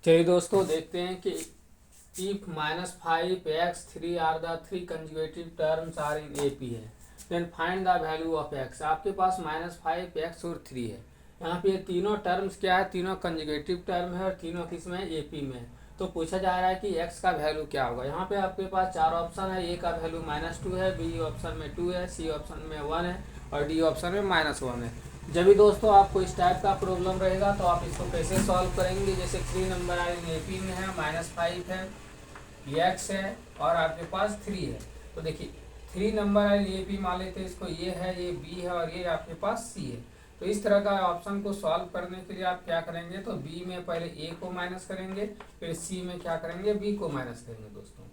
चलिए दोस्तों देखते हैं कि if -5x3 are the three consecutive terms are in AP है, then find the value of x। आपके पास -5x और 3 है। यहाँ पे ये तीनों टर्म्स क्या है, तीनों कंजुगेटिव टर्म है और तीनों किस में AP में है। तो पूछा जा रहा है कि x का वैल्यू क्या होगा। यहाँ पे आपके पास चार ऑप्शन है। A का वैल्यू -2 है, B ऑप्शन में 2 है, C ऑप्शन में 1 है और D ऑप्शन में -1 है। जब भी दोस्तों आपको इस टाइप का प्रॉब्लम रहेगा तो आप इसको कैसे सॉल्व करेंगे। जैसे 3 नंबर AP में है, -5 है, x है और आपके पास 3 है। तो देखिए 3 नंबर AP मान लेते हैं इसको, ये है, ये B है और ये आपके पास C है। तो इस तरह का ऑप्शन को सॉल्व करने के लिए आप क्या करेंगे, तो B में पहले A को माइनस करेंगे, फिर C में क्या करेंगे, B को माइनस करेंगे। दोस्तों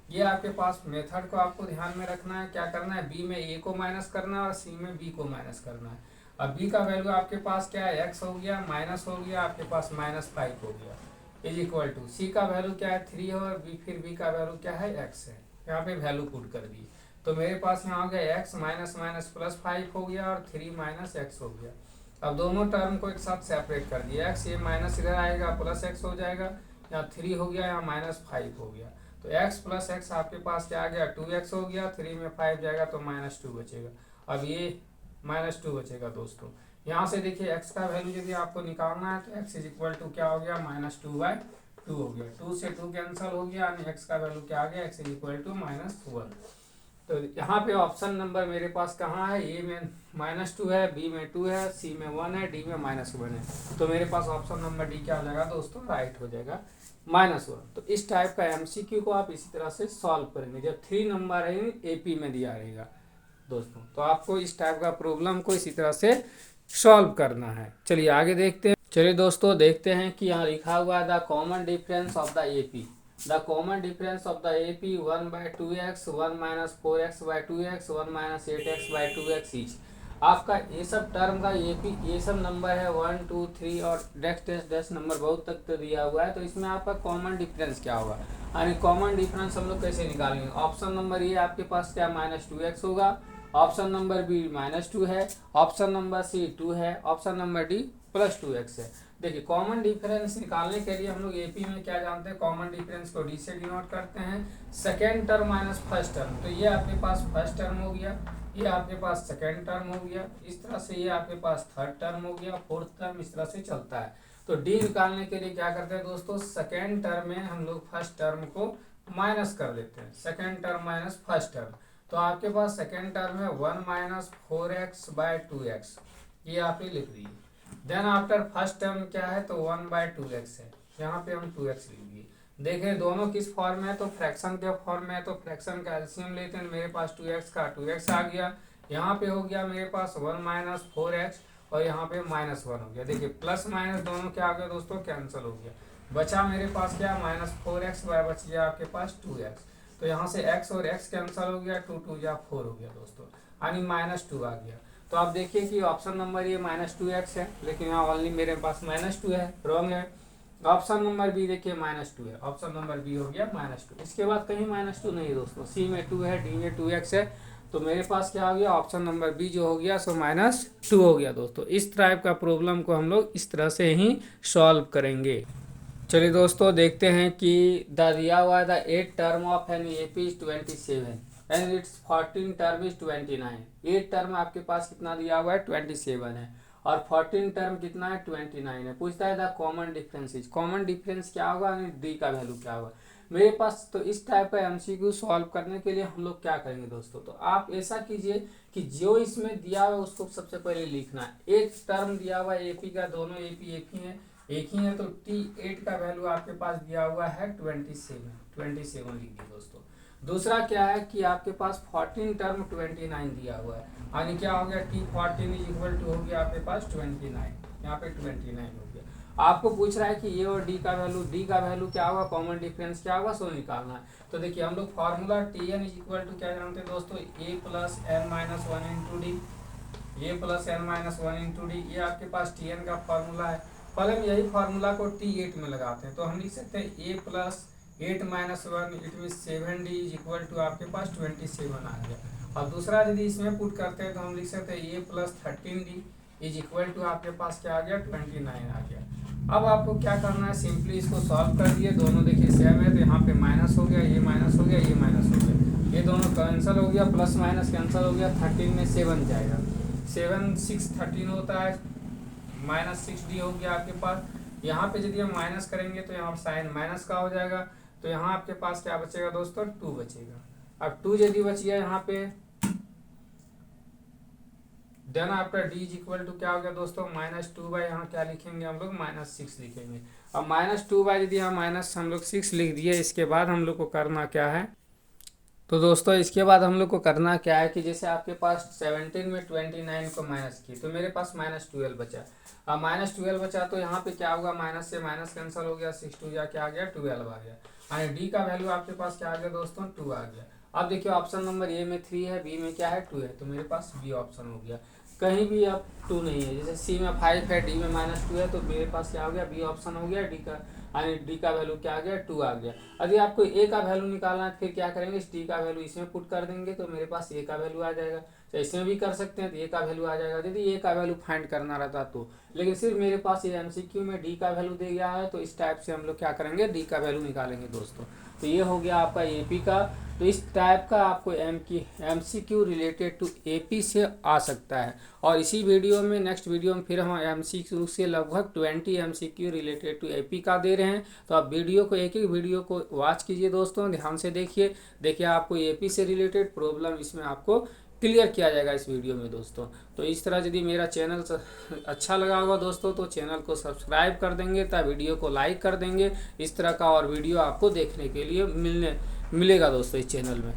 ये आपके पास मेथड को आपको ध्यान में रखना है। क्या करना है, B में A को माइनस करना है और C में B को माइनस करना है। अब B का वैल्यू आपके पास क्या है, x हो गया, माइनस हो गया आपके पास -5 हो गया, इज इक्वल टू C का वैल्यू क्या है 3 है और फिर B का वैल्यू क्या है x है। यहाँ पे वैल्यू पुट कर दी तो मेरे पास यहाँ हो गया x माइनस माइनस +5 हो गया और 3 -x हो गया। अब दोनों टर्म को एक साथ सेपरेट कर दिया, x ये माइनस इधर आएगा +x हो जाएगा, यहाँ 3 हो गया, यहाँ -5 हो गया। तो x + x आपके पास क्या आ गया 2x हो गया, 3 में 5 जाएगा तो -2 बचेगा। अब ये -2 बचेगा। दोस्तों यहाँ से देखिए x का वैल्यू यदि आपको निकालना है तो x इज इक्वल टू क्या हो गया, -2/2 हो गया। 2 से 2 कैंसिल हो गया, यानी x का वैल्यू क्या आ गया, x इज इक्वल टू -1। तो यहाँ पे ऑप्शन नंबर मेरे पास कहाँ है, ए में -2 है, बी में 2 है, सी में 1 है, डी में -1 है। तो मेरे पास ऑप्शन नंबर डी क्या हो जाएगा दोस्तों, राइट हो जाएगा -1। तो इस टाइप का MCQ को आप इसी तरह से सॉल्व करेंगे जब 3 नंबर है AP में दिया रहेगा। दोस्तों तो आपको इस टाइप का प्रॉब्लम को इसी तरह से सॉल्व करना है। चलिए आगे देखते हैं। चलिए दोस्तों देखते हैं कि यहाँ लिखा हुआ है the common difference of the AP। The common difference of the AP 1/2x, 1 - 4x/2x, 1 - 8x/2x each. आपका ये सब टर्म का AP ये सब नंबर है 1 2 3 और डैश डैश डैश नंबर बहुत तक तो दिया हुआ है। तो इसमें आपका कॉमन डिफरेंस क्या होगा, यानी कॉमन डिफरेंस हम लोग कैसे निकालेंगे। ऑप्शन नंबर ये आपके पास क्या -2x होगा, ऑप्शन नंबर B -2 है, ऑप्शन नंबर C 2 है, ऑप्शन नंबर D +2x है। देखिए कॉमन डिफरेंस निकालने के लिए हम लोग AP में क्या जानते हैं, कॉमन डिफरेंस को D से डिनोट करते हैं, second term minus first term. तो ये आपके पास फर्स्ट टर्म हो गया, ये आपके पास सेकेंड टर्म हो गया, इस तरह से ये आपके पास थर्ड टर्म हो गया, फोर्थ टर्म, इस तरह से चलता है। तो D निकालने के लिए क्या करते हैं दोस्तों, सेकेंड टर्म में हम लोग फर्स्ट टर्म को माइनस कर लेते हैं, second term minus first term. तो आपके पास सेकेंड टर्म है 1 - 4x/2x, ये आपने लिख दी। देन आफ्टर फर्स्ट टर्म क्या है, तो 1/2x है, यहाँ पे हम 2x लिख दिए। देखें दोनों किस फॉर्म में है, तो फ्रैक्शन के फॉर्म में है। तो फ्रैक्शन का एलसीएम लेते हैं, मेरे पास 2x का 2x आ गया, यहाँ पे हो गया मेरे पास 1 - 4x और यहाँ पे -1 हो गया। देखिए प्लस माइनस दोनों क्या आ गया दोस्तों, कैंसिल हो गया। बचा मेरे पास क्या, -4x बच गया आपके पास 2x। तो यहाँ से x और x कैंसिल हो गया, 2 2 या 4 हो गया दोस्तों, यानी -2 आ गया। तो आप देखिए कि ऑप्शन नंबर ये -2x है, लेकिन यहाँ ओनली मेरे पास -2 है, रॉन्ग है। ऑप्शन नंबर B देखिए -2 है, ऑप्शन नंबर B हो गया -2। इसके बाद कहीं -2 नहीं है दोस्तों, C में 2 है, D में 2x है। तो मेरे पास क्या हो गया, ऑप्शन नंबर B जो हो गया सो -2 हो गया। दोस्तों इस टाइप का प्रॉब्लम को हम लोग इस तरह से ही सॉल्व करेंगे। चलिए दोस्तों देखते हैं कि द दिया हुआ है the 8 term of an AP is 27 and its 14 term is 29। 8 term आपके पास कितना दिया हुआ है, 27 है और 14 टर्म कितना है, 29 है। पूछता है the common difference is, common difference क्या होगा, यानी D का वैल्यू क्या होगा मेरे पास। तो इस टाइप का MCQ सॉल्व करने के लिए हम लोग क्या करेंगे दोस्तों, तो आप ऐसा कीजिए कि जो इसमें दिया हुआ है उसको सबसे पहले लिखना है। एक टर्म दिया हुआ है AP का, दोनों AP एक ही है, तो T8 का वैल्यू आपके पास दिया हुआ है 27 लिख दिए दोस्तों। दूसरा क्या है कि आपके पास 14 टर्म 29 दिया हुआ है, यानी क्या हो गया, T14 इज इक्वल टू हो गया आपके पास 29, यहाँ पे 29 हो गया। आपको पूछ रहा है कि ये और D का वैल्यू क्या होगा, कॉमन डिफरेंस क्या होगा, सो निकालना है। तो देखिए हम लोग formula Tn is equal to क्या जानते हैं दोस्तों, A + n - 1 × D, A + n - 1 × D, ये आपके पास Tn का फार्मूला है। पहले हम यही फार्मूला को T8 में लगाते हैं, तो हम लिख सकते हैं A + 8 - 1 it mean 7D is equal to आपके पास 27 आ गया। और दूसरा यदि इसमें पुट करते हैं तो हम लिख सकते हैं A + 13D, is equal to आपके पास क्या आ गया 29 आ गया। अब आपको क्या करना है, सिंपली इसको सॉल्व कर दिए, दोनों देखिए सेम है तो यहाँ पे माइनस हो गया, ये माइनस हो गया, ये माइनस हो गया, ये दोनों कैंसिल हो गया, प्लस माइनस कैंसिल हो गया, 13 में 7 जाएगा, 7 6 13 होता है, माइनस 6d हो गया आपके पास। यहाँ पे यदि हम माइनस करेंगे तो यहाँ साइन माइनस का हो जाएगा, तो यहाँ आपके पास क्या बचेगा दोस्तों 2 बचेगा। अब 2 यदि बच गया यहाँ पे, then after D is equal to क्या हो गया दोस्तों -2 बाई, यहाँ क्या लिखेंगे हम लोग -6 लिखेंगे। अब -2 बाई यदि यहाँ माइनस हम लोग 6 लिख दिए, इसके बाद हम लोग को करना क्या है, तो दोस्तों इसके बाद हम लोग को करना क्या है कि जैसे आपके पास 17 में 29 को माइनस की, तो मेरे पास -12 बचा। अब -12 बचा तो यहाँ पे क्या होगा, माइनस से माइनस कैंसिल हो गया, 6 2 क्या आ गया 12 आ गया, यानी डी का वैल्यू आपके पास क्या आ गया दोस्तों 2 आ गया। अब देखिए ऑप्शन नंबर ए में 3 है, बी में क्या है 2 है, तो मेरे पास बी ऑप्शन हो गया। कहीं भी अब 2 नहीं है, जैसे सी में 5 है, डी में -2 है, तो मेरे पास क्या हो गया बी ऑप्शन हो गया, डी का यानी डी का वैल्यू क्या आ गया 2 आ गया। यदि आपको ए का वैल्यू निकालना है फिर क्या करेंगे, इस डी का वैल्यू इसमें पुट कर देंगे तो मेरे पास ए का वैल्यू आ जाएगा, तो इसमें भी कर सकते हैं तो ए का वैल्यू आ जाएगा यदि ए का वैल्यू फाइंड करना रहता तो। लेकिन सिर्फ मेरे पास ये एमसीक्यू में डी का वैल्यू दे गया है, तो इस टाइप से हम लोग क्या करेंगे डी का वैल्यू निकालेंगे दोस्तों। तो ये हो गया आपका एपी का। तो इस टाइप का आपको एमसीक्यू रिलेटेड टू एपी से आ सकता है, और इसी वीडियो में नेक्स्ट वीडियो में फिर हम एमसीक्यू से लगभग 20 एमसीक्यू रिलेटेड टू एपी का दे रहे हैं। तो आप वीडियो को एक वीडियो को वॉच कीजिए दोस्तों, ध्यान से देखिए आपको एपी से रिलेटेड प्रॉब्लम इसमें आपको क्लियर किया जाएगा इस वीडियो में दोस्तों। तो इस तरह यदि मेरा चैनल अच्छा लगा होगा दोस्तों तो चैनल को सब्सक्राइब कर देंगे, तथा वीडियो को लाइक कर देंगे। इस तरह का और वीडियो आपको देखने के लिए मिलेगा दोस्तों इस चैनल में।